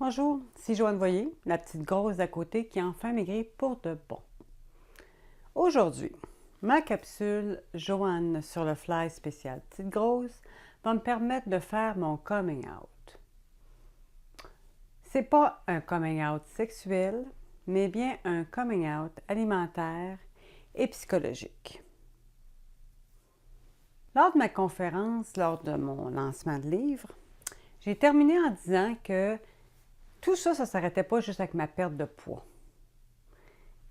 Bonjour, c'est Joanne Voyer, la petite grosse d'à côté qui a enfin maigri pour de bon. Aujourd'hui, ma capsule Joanne sur le fly spécial petite grosse va me permettre de faire mon coming out. C'est pas un coming out sexuel, mais bien un coming out alimentaire et psychologique. Lors de ma conférence, lors de mon lancement de livre, j'ai terminé en disant que tout ça, ça ne s'arrêtait pas juste avec ma perte de poids.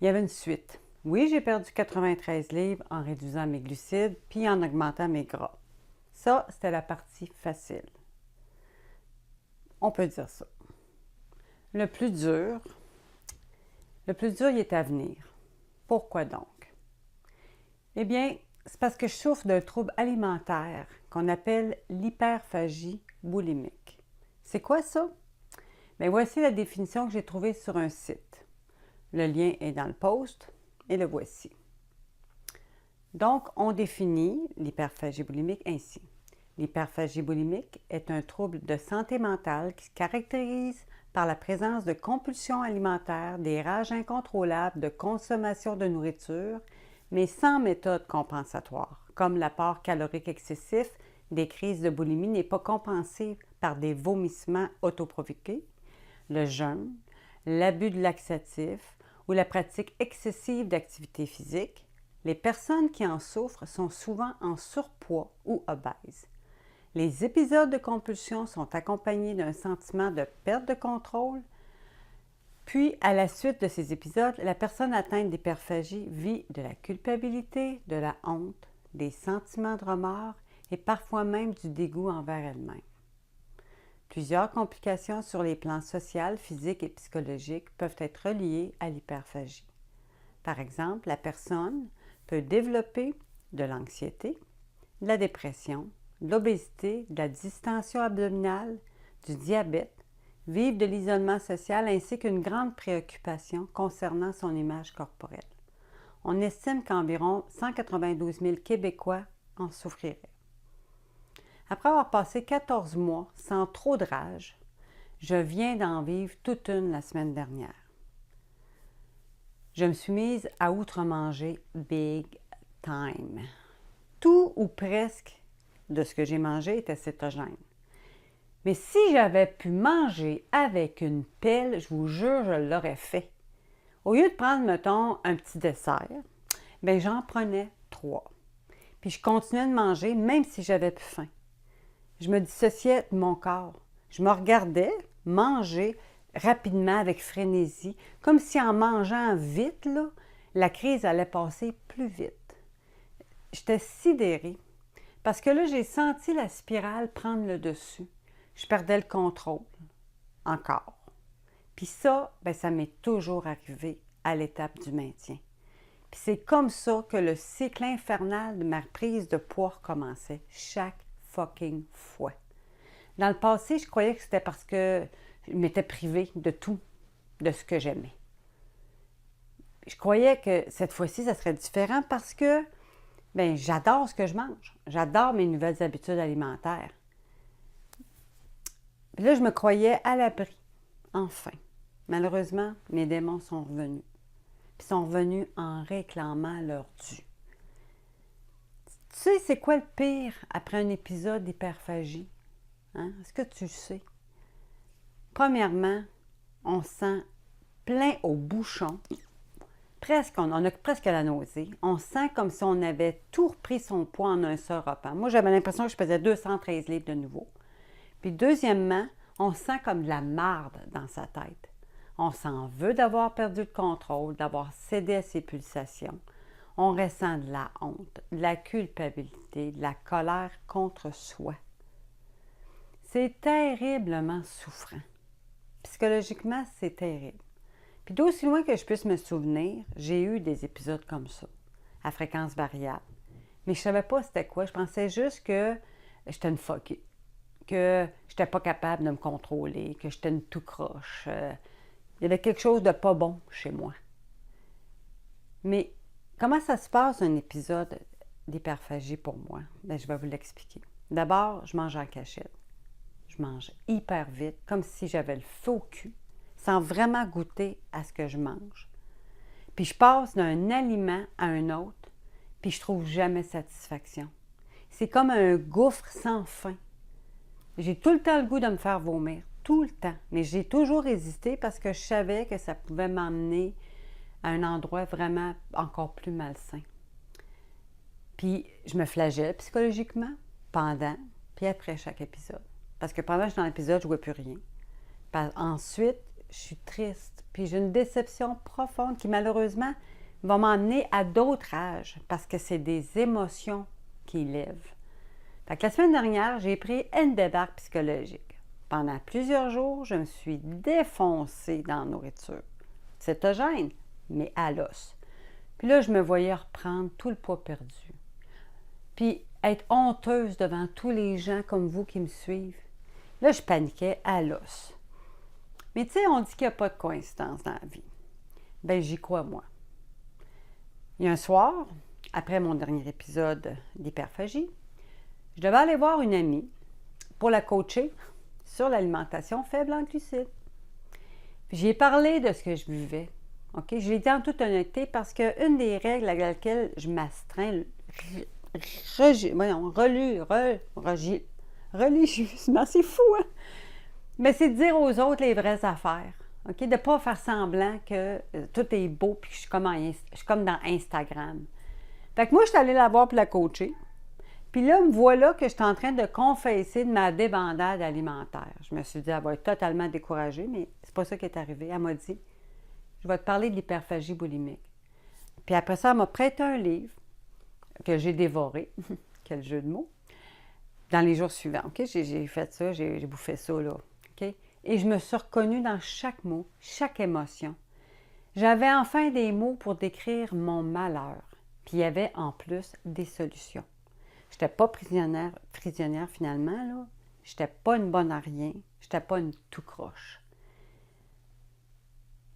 Il y avait une suite. Oui, j'ai perdu 93 livres en réduisant mes glucides puis en augmentant mes gras. Ça, c'était la partie facile. On peut dire ça. Le plus dur, il est à venir. Pourquoi donc? Eh bien, c'est parce que je souffre d'un trouble alimentaire qu'on appelle l'hyperphagie boulimique. C'est quoi ça? Bien, voici la définition que j'ai trouvée sur un site. Le lien est dans le post et le voici. Donc, on définit l'hyperphagie boulimique ainsi. L'hyperphagie boulimique est un trouble de santé mentale qui se caractérise par la présence de compulsions alimentaires, des rages incontrôlables de consommation de nourriture, mais sans méthode compensatoire, comme l'apport calorique excessif, des crises de boulimie n'est pas compensé par des vomissements autoprovoqués, le jeûne, l'abus de laxatifs ou la pratique excessive d'activité physique, les personnes qui en souffrent sont souvent en surpoids ou obèses. Les épisodes de compulsion sont accompagnés d'un sentiment de perte de contrôle, puis à la suite de ces épisodes, la personne atteinte d'hyperphagie vit de la culpabilité, de la honte, des sentiments de remords et parfois même du dégoût envers elle-même. Plusieurs complications sur les plans social, physique et psychologique peuvent être reliées à l'hyperphagie. Par exemple, la personne peut développer de l'anxiété, de la dépression, de l'obésité, de la distension abdominale, du diabète, vivre de l'isolement social ainsi qu'une grande préoccupation concernant son image corporelle. On estime qu'environ 192 000 Québécois en souffriraient. Après avoir passé 14 mois sans trop de rage, je viens d'en vivre toute une la semaine dernière. Je me suis mise à outre-manger big time. Tout ou presque de ce que j'ai mangé était cétogène. Mais si j'avais pu manger avec une pelle, je vous jure, je l'aurais fait. Au lieu de prendre, mettons, un petit dessert, bien, j'en prenais 3. Puis je continuais de manger même si j'avais plus faim. Je me dissociais de mon corps. Je me regardais manger rapidement avec frénésie, comme si en mangeant vite, là, la crise allait passer plus vite. J'étais sidérée parce que là, j'ai senti la spirale prendre le dessus. Je perdais le contrôle, encore. Puis ça, bien, ça m'est toujours arrivé à l'étape du maintien. Puis c'est comme ça que le cycle infernal de ma prise de poids recommençait chaque fucking fois. Dans le passé, je croyais que c'était parce que je m'étais privée de tout, de ce que j'aimais. Je croyais que cette fois-ci, ça serait différent parce que bien, j'adore ce que je mange. J'adore mes nouvelles habitudes alimentaires. Puis là, je me croyais à l'abri, enfin. Malheureusement, mes démons sont revenus. Puis sont revenus en réclamant leur dû. Tu sais, c'est quoi le pire après un épisode d'hyperphagie? Hein? Est-ce que tu le sais? Premièrement, on sent plein au bouchon. On a presque la nausée. On sent comme si on avait tout repris son poids en un seul repas. Moi, j'avais l'impression que je pesais 213 livres de nouveau. Puis deuxièmement, on sent comme de la marde dans sa tête. On s'en veut d'avoir perdu le contrôle, d'avoir cédé à ses pulsations. On ressent de la honte, de la culpabilité, de la colère contre soi. C'est terriblement souffrant. Psychologiquement, c'est terrible. Puis d'aussi loin que je puisse me souvenir, j'ai eu des épisodes comme ça, à fréquence variable. Mais je ne savais pas c'était quoi. Je pensais juste que j'étais une fuckée, que je n'étais pas capable de me contrôler, que j'étais une tout croche. Il y avait quelque chose de pas bon chez moi. Mais comment ça se passe un épisode d'hyperphagie pour moi? Bien, je vais vous l'expliquer. D'abord, je mange en cachette. je mange hyper vite, comme si j'avais le feu au cul, sans vraiment goûter à ce que je mange. Puis je passe d'un aliment à un autre, puis je trouve jamais satisfaction. C'est comme un gouffre sans fin. J'ai tout le temps le goût de me faire vomir, tout le temps. Mais j'ai toujours résisté parce que je savais que ça pouvait m'emmener à un endroit vraiment encore plus malsain. Puis je me flagelle psychologiquement pendant, puis après chaque épisode. Parce que pendant que je suis dans l'épisode, je ne vois plus rien. Ensuite, je suis triste, puis j'ai une déception profonde qui malheureusement va m'emmener à d'autres âges parce que c'est des émotions qui lèvent. Fait que la semaine dernière, j'ai pris une débarque psychologique. Pendant plusieurs jours, je me suis défoncée dans la nourriture. Cétogène, mais à l'os. Puis là, je me voyais reprendre tout le poids perdu. Puis être honteuse devant tous les gens comme vous qui me suivent. Là, je paniquais à l'os. Mais tu sais, on dit qu'il n'y a pas de coïncidence dans la vie. Bien, j'y crois, moi. Il y a un soir, après mon dernier épisode d'hyperphagie, je devais aller voir une amie pour la coacher sur l'alimentation faible en glucides. Puis j'ai parlé de ce que je vivais. OK? Je l'ai dit en toute honnêteté parce qu'une des règles à laquelle je m'astreins religieusement, c'est fou, hein? Mais c'est de dire aux autres les vraies affaires. OK? De ne pas faire semblant que tout est beau puis que je suis comme dans Instagram. Fait que moi, je suis allée la voir pour la coacher. Puis là, me voilà que je suis en train de confesser de ma débandade alimentaire. Je me suis dit, elle va être totalement découragée, mais c'est pas ça qui est arrivé. Elle m'a dit, je vais te parler de l'hyperphagie boulimique. Puis après ça, elle m'a prêté un livre que j'ai dévoré, quel jeu de mots, dans les jours suivants. OK? J'ai fait ça, j'ai bouffé ça, là. OK? Et je me suis reconnue dans chaque mot, chaque émotion. J'avais enfin des mots pour décrire mon malheur. Puis il y avait en plus des solutions. Je n'étais pas prisonnière finalement, là. Je n'étais pas une bonne à rien. Je n'étais pas une tout croche.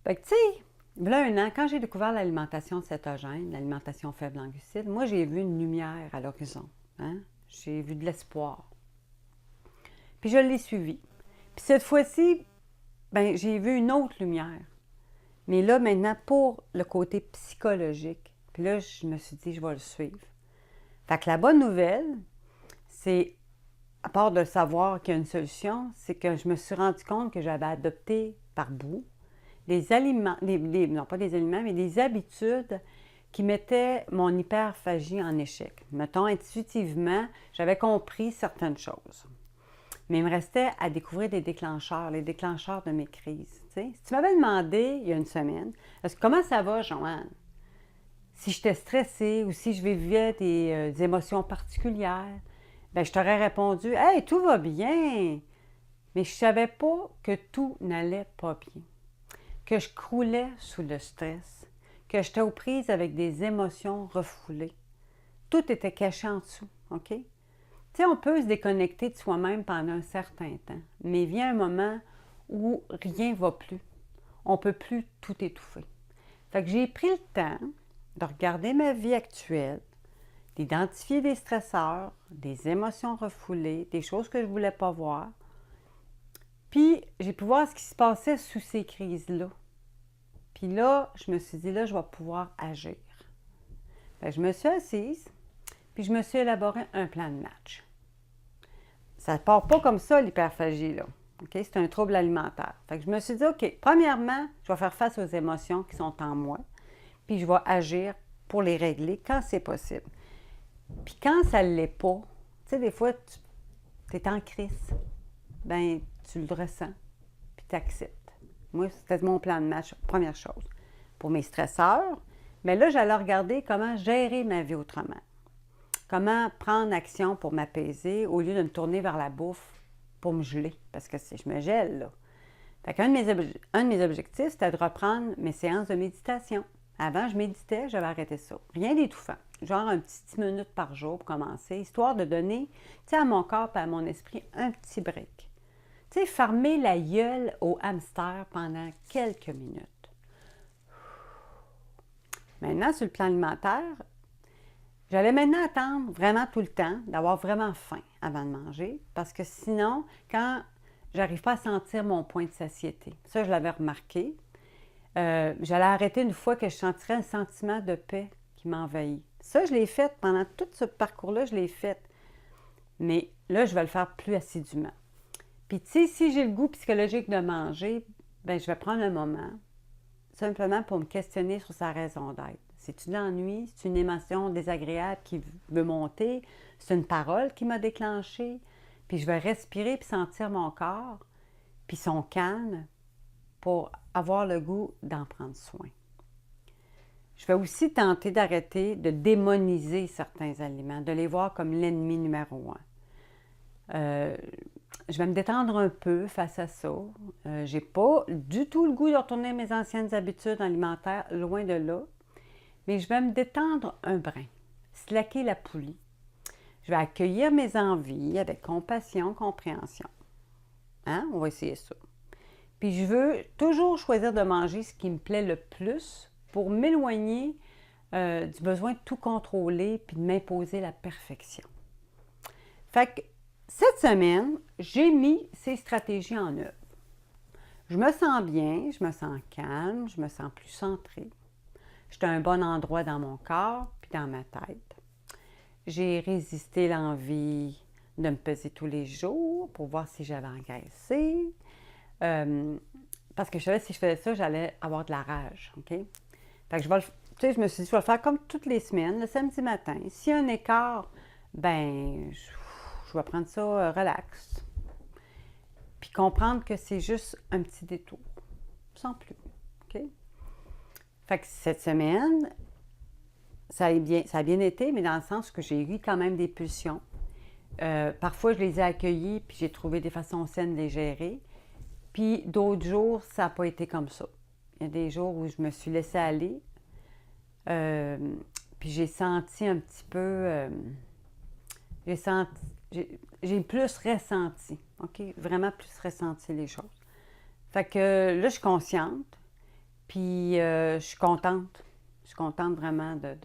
Fait que, tu sais, voilà un an, quand j'ai découvert l'alimentation cétogène, l'alimentation faible en glucides, moi, j'ai vu une lumière à l'horizon. Hein? J'ai vu de l'espoir. Puis je l'ai suivi. Puis cette fois-ci, ben, j'ai vu une autre lumière. Mais là, maintenant, pour le côté psychologique. Puis là, je me suis dit, je vais le suivre. Fait que la bonne nouvelle, c'est, à part de savoir qu'il y a une solution, c'est que je me suis rendu compte que j'avais adopté par bout des aliments, non pas des aliments, mais des habitudes qui mettaient mon hyperphagie en échec. Mettons, intuitivement, j'avais compris certaines choses. Mais il me restait à découvrir des déclencheurs, les déclencheurs de mes crises. T'sais. Si tu m'avais demandé il y a une semaine, comment ça va, Joanne? Si j'étais stressée ou si je vivais des émotions particulières, bien, je t'aurais répondu « Hey, tout va bien! » Mais je ne savais pas que tout n'allait pas bien, que je croulais sous le stress, que j'étais aux prises avec des émotions refoulées. Tout était caché en dessous, OK? Tu sais, on peut se déconnecter de soi-même pendant un certain temps, mais vient un moment où rien ne va plus. On ne peut plus tout étouffer. Fait que j'ai pris le temps de regarder ma vie actuelle, d'identifier des stresseurs, des émotions refoulées, des choses que je ne voulais pas voir. Puis, j'ai pu voir ce qui se passait sous ces crises-là. Puis là, je me suis dit, là, je vais pouvoir agir. Bien, je me suis assise, puis je me suis élaboré un plan de match. Ça ne part pas comme ça, l'hyperphagie, là. OK? C'est un trouble alimentaire. Fait que je me suis dit, OK, premièrement, je vais faire face aux émotions qui sont en moi, puis je vais agir pour les régler quand c'est possible. Puis quand ça ne l'est pas, tu sais, des fois, tu es en crise, bien, tu le ressens, puis tu acceptes. Moi, c'était mon plan de match, première chose. Pour mes stresseurs, bien là, j'allais regarder comment gérer ma vie autrement. Comment prendre action pour m'apaiser au lieu de me tourner vers la bouffe pour me geler, parce que je me gèle, là. Fait qu'un de mes objectifs, c'était de reprendre mes séances de méditation. Avant, je méditais, j'avais arrêté ça. Rien d'étouffant. Genre un petit 10 minutes par jour pour commencer, histoire de donner, tu sais, à mon corps et à mon esprit un petit break. Tu sais, fermer la gueule au hamster pendant quelques minutes. Maintenant, sur le plan alimentaire, J'allais maintenant attendre vraiment tout le temps d'avoir vraiment faim avant de manger, parce que sinon, quand j'arrive pas à sentir mon point de satiété, ça je l'avais remarqué, j'allais arrêter une fois que je sentirais un sentiment de paix qui m'envahit. Ça, je l'ai fait pendant tout ce parcours-là, je l'ai fait. Mais là, je vais le faire plus assidûment. Puis, tu sais, si j'ai le goût psychologique de manger, bien, je vais prendre un moment, simplement pour me questionner sur sa raison d'être. C'est-tu de l'ennui? C'est une émotion désagréable qui veut monter? C'est une parole qui m'a déclenché? Puis je vais respirer puis sentir mon corps, puis son calme pour avoir le goût d'en prendre soin. Je vais aussi tenter d'arrêter de démoniser certains aliments, de les voir comme l'ennemi numéro un. Je vais me détendre un peu face à ça. J'ai pas du tout le goût de retourner à mes anciennes habitudes alimentaires, loin de là. Mais je vais me détendre un brin, slacker la poulie. Je vais accueillir mes envies avec compassion, compréhension. Hein? On va essayer ça. Puis je veux toujours choisir de manger ce qui me plaît le plus pour m'éloigner du besoin de tout contrôler puis de m'imposer la perfection. Fait que cette semaine, j'ai mis ces stratégies en œuvre. Je me sens bien, je me sens calme, je me sens plus centrée. J'étais à un bon endroit dans mon corps puis dans ma tête. J'ai résisté l'envie de me peser tous les jours pour voir si j'avais engraissé. Parce que je savais que si je faisais ça, j'allais avoir de la rage. OK? Fait que je me suis dit, je vais le faire comme toutes les semaines, le samedi matin. S'il y a un écart, ben je vais prendre ça relax. Puis comprendre que c'est juste un petit détour, sans plus. OK? Fait que cette semaine, ça a bien été, mais dans le sens que j'ai eu quand même des pulsions. Parfois, je les ai accueillies, puis j'ai trouvé des façons saines de les gérer. Puis d'autres jours, ça n'a pas été comme ça. Il y a des jours où je me suis laissée aller, puis j'ai senti un petit peu... j'ai plus ressenti, OK? Vraiment plus ressenti les choses. Fait que là, je suis consciente, puis je suis contente. Je suis contente vraiment de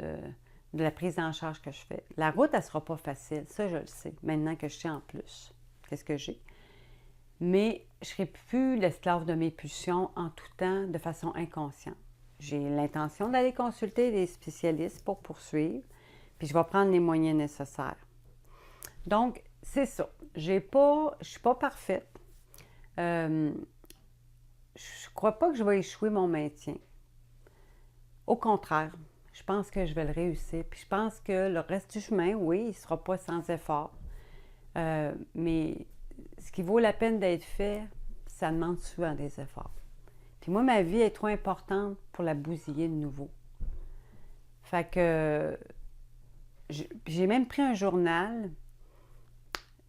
la prise en charge que je fais. La route, elle ne sera pas facile, ça je le sais, maintenant que je sais en plus qu'est-ce que j'ai. Mais je ne serai plus l'esclave de mes pulsions en tout temps de façon inconsciente. J'ai l'intention d'aller consulter des spécialistes pour poursuivre, puis je vais prendre les moyens nécessaires. Donc, c'est ça. Je ne suis pas parfaite. Je ne crois pas que je vais échouer mon maintien. Au contraire, je pense que je vais le réussir. Puis je pense que le reste du chemin, oui, il ne sera pas sans effort. Mais ce qui vaut la peine d'être fait, ça demande souvent des efforts. Puis moi, ma vie est trop importante pour la bousiller de nouveau. Fait que j'ai même pris un journal.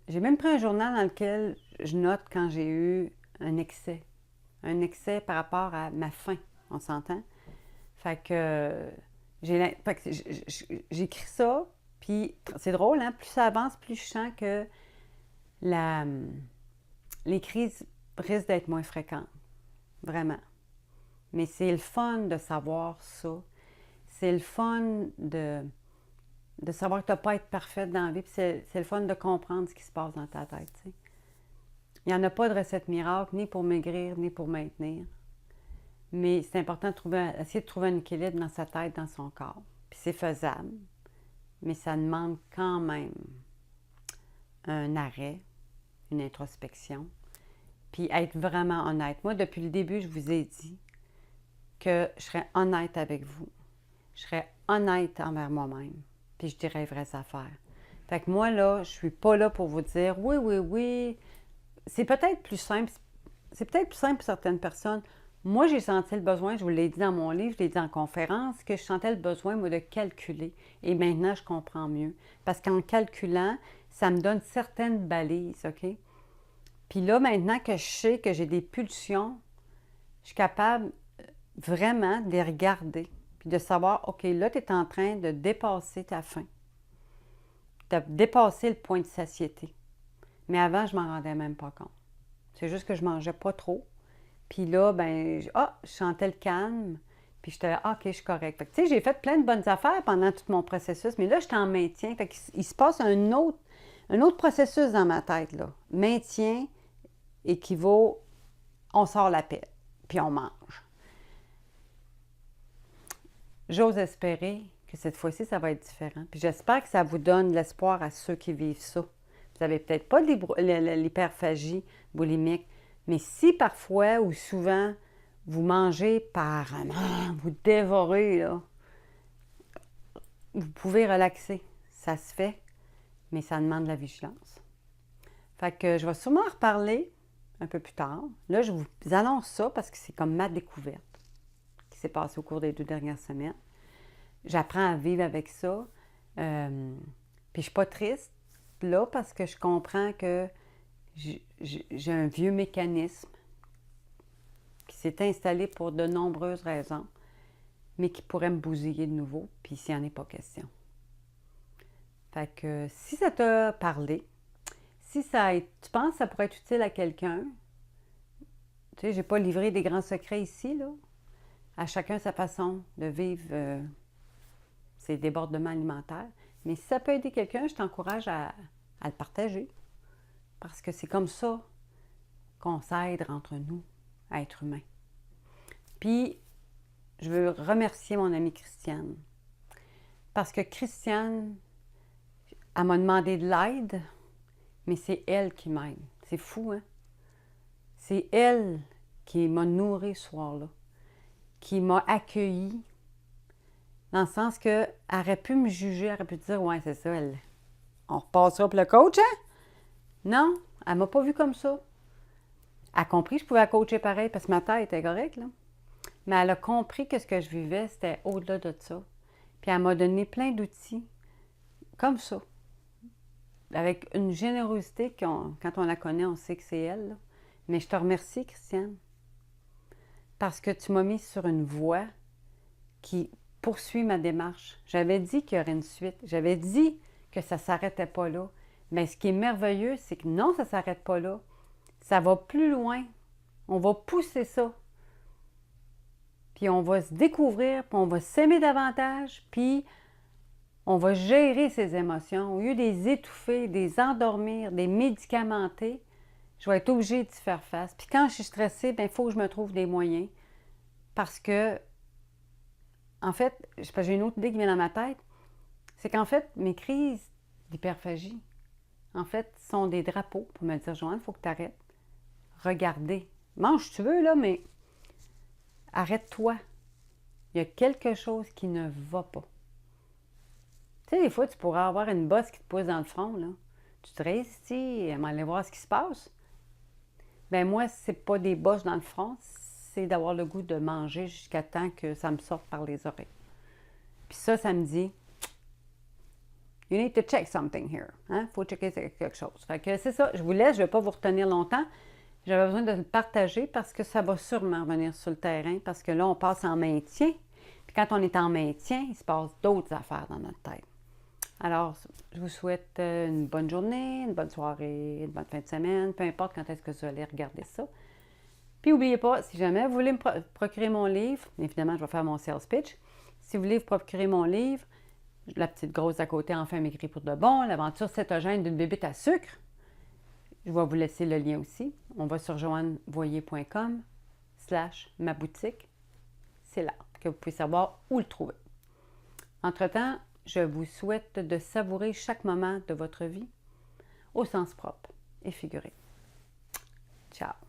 J'ai même pris un journal dans lequel je note quand j'ai eu un excès. Un excès par rapport à ma faim, on s'entend? Fait que j'écris ça, puis c'est drôle, hein? Plus ça avance, plus je sens que les crises risquent d'être moins fréquentes. Vraiment. Mais c'est le fun de savoir ça. C'est le fun de savoir que tu n'as pas à être parfaite dans la vie, puis c'est le fun de comprendre ce qui se passe dans ta tête. T'sais. Il n'y en a pas de recette miracle, ni pour maigrir, ni pour maintenir. Mais c'est important d'essayer de trouver un équilibre dans sa tête, dans son corps. Puis c'est faisable, mais ça demande quand même un arrêt, une introspection, puis être vraiment honnête. Moi, depuis le début, je vous ai dit que je serais honnête avec vous. Je serais honnête envers moi-même, puis je dirais les vraies affaires. Fait que moi, là, je suis pas là pour vous dire « oui, oui, oui ». C'est peut-être plus simple. C'est peut-être plus simple pour certaines personnes. Moi, j'ai senti le besoin, je vous l'ai dit dans mon livre, je l'ai dit en conférence, que je sentais le besoin, moi, de calculer. Et maintenant, je comprends mieux. Parce qu'en calculant, ça me donne certaines balises, OK? Puis là, maintenant que je sais que j'ai des pulsions, je suis capable vraiment de les regarder. Puis de savoir, OK, là, tu es en train de dépasser ta faim. De dépasser le point de satiété. Mais avant, je m'en rendais même pas compte. C'est juste que je mangeais pas trop. Puis là, je sentais le calme. Puis j'étais là, ah, OK, je suis correcte. Fait que, tu sais, j'ai fait plein de bonnes affaires pendant tout mon processus, mais là, j'étais en maintien. Fait qu'il se passe un autre processus dans ma tête, là. Maintien équivaut, on sort la paix, puis on mange. J'ose espérer que cette fois-ci, ça va être différent. Puis j'espère que ça vous donne l'espoir à ceux qui vivent ça. Vous n'avez peut-être pas l'hyperphagie boulimique, mais si parfois ou souvent, vous mangez par vous dévorez, là, vous pouvez relaxer. Ça se fait, mais ça demande de la vigilance. Fait que je vais sûrement en reparler un peu plus tard. Là, je vous annonce ça parce que c'est comme ma découverte qui s'est passée au cours des 2 dernières semaines. J'apprends à vivre avec ça. Puis je ne suis pas triste là parce que je comprends que j'ai un vieux mécanisme qui s'est installé pour de nombreuses raisons, mais qui pourrait me bousiller de nouveau, puis s'il n'y en est pas question. Fait que si ça t'a parlé, si tu penses que ça pourrait être utile à quelqu'un, tu sais, je n'ai pas livré des grands secrets ici, là. À chacun sa façon de vivre ses débordements alimentaires. Mais si ça peut aider quelqu'un, je t'encourage à le partager. Parce que c'est comme ça qu'on s'aide entre nous, à être humains. Puis, je veux remercier mon amie Christiane. Parce que Christiane, elle m'a demandé de l'aide, mais c'est elle qui m'aide. C'est fou, hein? C'est elle qui m'a nourri ce soir-là, qui m'a accueillie, dans le sens qu'elle aurait pu me juger, elle aurait pu dire « Ouais, c'est ça, on repassera pour le coach, hein? » Non, elle ne m'a pas vu comme ça. Elle a compris que je pouvais la coacher pareil, parce que ma tête était correcte, là. Mais elle a compris que ce que je vivais, c'était au-delà de ça. Puis elle m'a donné plein d'outils, comme ça, avec une générosité quand on la connaît, on sait que c'est elle, là. Mais je te remercie, Christiane, parce que tu m'as mis sur une voie qui poursuit ma démarche. J'avais dit qu'il y aurait une suite. J'avais dit que ça ne s'arrêtait pas là. Mais ce qui est merveilleux, c'est que non, ça ne s'arrête pas là. Ça va plus loin. On va pousser ça. Puis on va se découvrir, puis on va s'aimer davantage, puis on va gérer ses émotions. Au lieu de les étouffer, de les endormir, de les médicamenter, je vais être obligée d'y faire face. Puis quand je suis stressée, bien, il faut que je me trouve des moyens. Parce que, en fait, j'ai une autre idée qui vient dans ma tête, c'est qu'en fait, mes crises d'hyperphagie, en fait, sont des drapeaux pour me dire, Joanne, il faut que tu arrêtes. Regardez. Mange si tu veux, là, mais arrête-toi. Il y a quelque chose qui ne va pas. Tu sais, des fois, tu pourrais avoir une bosse qui te pousse dans le front, là. Tu te restes ici, aller voir ce qui se passe. Bien, moi, c'est pas des bosses dans le front, c'est d'avoir le goût de manger jusqu'à temps que ça me sorte par les oreilles. Puis ça me dit, you need to check something here. Hein? Faut checker quelque chose. Fait que c'est ça, je vous laisse, je ne vais pas vous retenir longtemps. J'avais besoin de le partager parce que ça va sûrement revenir sur le terrain, parce que là, on passe en maintien. Puis quand on est en maintien, il se passe d'autres affaires dans notre tête. Alors, je vous souhaite une bonne journée, une bonne soirée, une bonne fin de semaine, peu importe quand est-ce que vous allez regarder ça. Puis n'oubliez pas, si jamais vous voulez me procurer mon livre, évidemment, je vais faire mon sales pitch. Si vous voulez vous procurer mon livre, la petite grosse à côté, enfin maigri pour de bon, l'aventure cétogène d'une bébête à sucre, je vais vous laisser le lien aussi. On va sur joannevoyer.com/ma-boutique. C'est là que vous pouvez savoir où le trouver. Entre-temps, je vous souhaite de savourer chaque moment de votre vie au sens propre et figuré. Ciao!